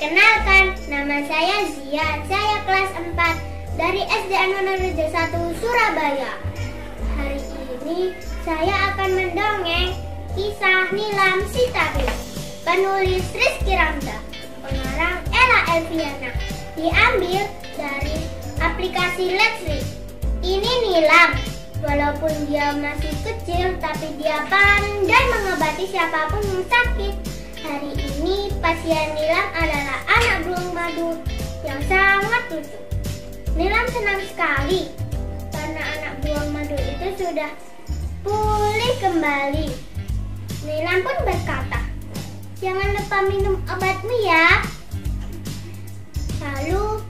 Perkenalkan, nama saya Zia. Saya kelas 4 dari SD Anorejo 1 Surabaya. Hari ini saya akan mendongeng kisah Nilam Sitapi. Penulis Rizky Ramda, pengarang Ella Elviana. Diambil dari aplikasi Let's Read. Ini Nilam. Walaupun dia masih kecil, tapi dia pandai mengobati siapapun yang sakit. Hari ini pasien Nilam adalah anak beruang madu yang sangat lucu. Nilam senang sekali karena anak beruang madu itu sudah pulih kembali. Nilam pun berkata, "Jangan lupa minum obatmu ya." Lalu,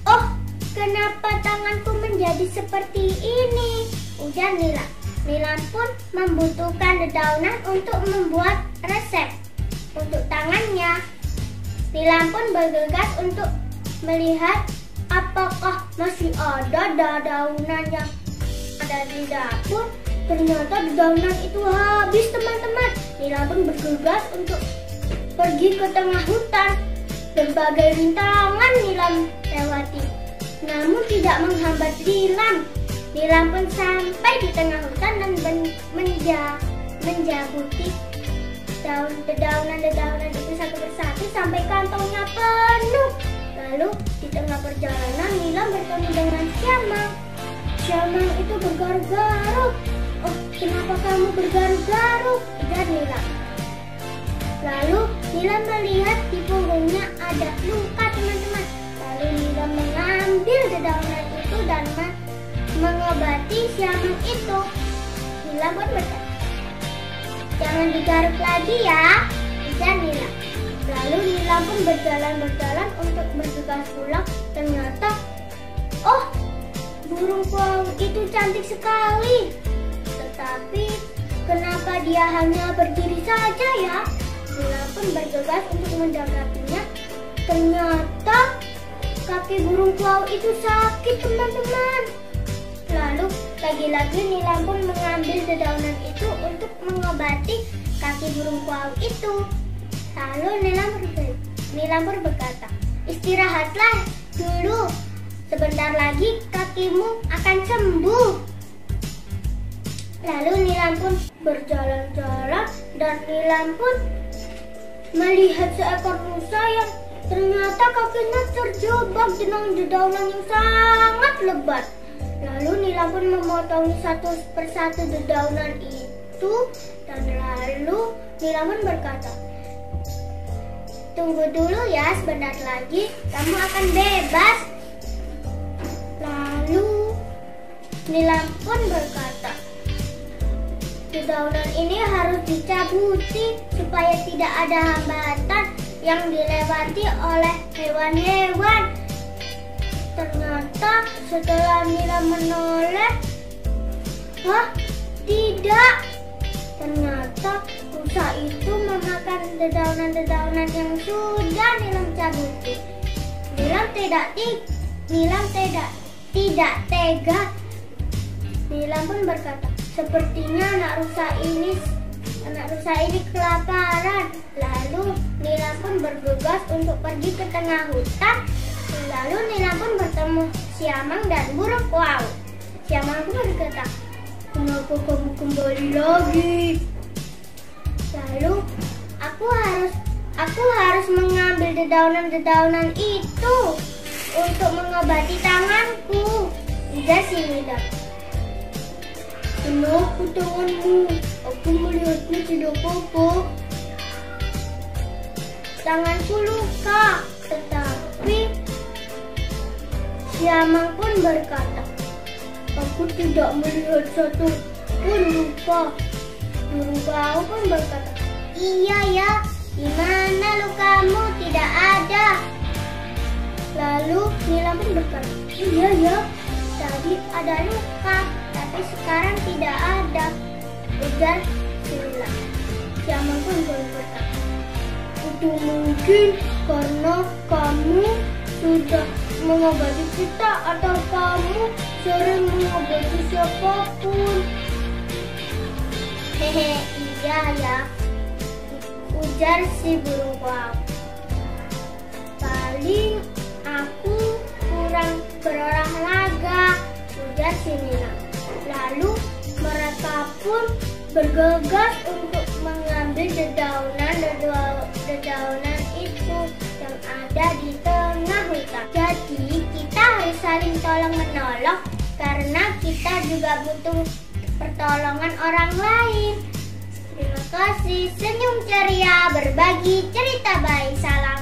"Oh, kenapa tanganku menjadi seperti ini?" ujar Nilam. Nilam pun membutuhkan dedaunan untuk membuat resep untuk tangannya. Nilam pun bergegas untuk melihat apakah masih ada dedaunan yang ada di dapur. Ternyata dedaunan itu habis, teman-teman. Nilam pun bergegas untuk pergi ke tengah hutan. Berbagai rintangan Nilam lewati, namun tidak menghambat Nilam. Nilam pun sampai di tengah hutan dan menjabuti dedaunan itu satu persatu sampai kantongnya penuh. Lalu di tengah perjalanan Nilam bertemu dengan Siamang. Siamang itu bergaruk-garuk. "Oh, kenapa kamu bergaruk-garuk?" ujar Nilam. Lalu Nilam melihat di punggungnya ada luka, teman-teman. Lalu Nilam mengambil dedaunan itu dan mengobati Siamang itu. Nilam pun berkata, "Jangan digaruk lagi ya," ujar Nilam. Lalu Nilam pun berjalan untuk bergegas pulang. Ternyata, oh, burung kuau itu cantik sekali. Tetapi kenapa dia hanya berdiri saja ya? Nilam pun bergegas untuk mendekatinya. Ternyata kaki burung kuau itu sakit, teman-teman. Lalu lagi-lagi Nilam pun mengambil dedaunan itu untuk mengobati kaki burung kuau itu. Lalu Nilam pun berkata, "Istirahatlah dulu. Sebentar lagi kakimu akan sembuh." Lalu Nilam pun berjalan-jalan dan Nilam pun melihat seekor rusa yang ternyata kakinya terjebak dengan dedaunan yang sangat lebat. Lalu Nilam pun memotongi satu persatu dedaunan itu dan lalu Nilam pun berkata, "Tunggu dulu ya, sebentar lagi kamu akan bebas." Lalu Nilam pun berkata, "Dedaunan ini harus dicabuti supaya tidak ada hambatan yang dilewati oleh hewan-hewan." Ternyata setelah Nilam menoleh, tidak. Ternyata rusa itu memakan dedaunan-dedaunan yang sudah Nilam cabuti. Nilam tidak tega. Nilam pun berkata, "Sepertinya anak rusa ini kelaparan." Lalu Nilam pun bergegas untuk pergi ke tengah hutan. Lalu Nilam pun bertemu Siamang dan burung kuau. Siamang pun berkata, "Kenapa kamu kembali lagi?" Lalu, aku harus mengambil dedaunan itu untuk mengobati tanganku," ujar si Nilam. "Kenapa tanganmu? Aku melihatnya tidak apa-apa." "Tanganku luka." Tetapi Siamang pun berkata, "Aku tidak melihat satu pun luka." Burung kuau pun berkata, "Iya ya, di mana lukamu? Tidak ada." Lalu Nilam pun berkata, "Iya ya, tadi ada luka, tapi sekarang tidak ada," ujar Nilam. Siamang pun berkata, "Itu mungkin karena kamu sudah mengobati kita atau kamu sering mengobati siapapun." "Hehe, iya ya," ujar si burung kuau. Paling aku kurang berolahraga, ujar si Nila. Lalu mereka pun bergegas untuk mengambil dedaunan itu yang ada di tengah hutan. Jadi kita harus saling tolong menolong karena kita juga butuh pertolongan orang lain. Terima kasih, senyum ceria, berbagi cerita baik. Salam.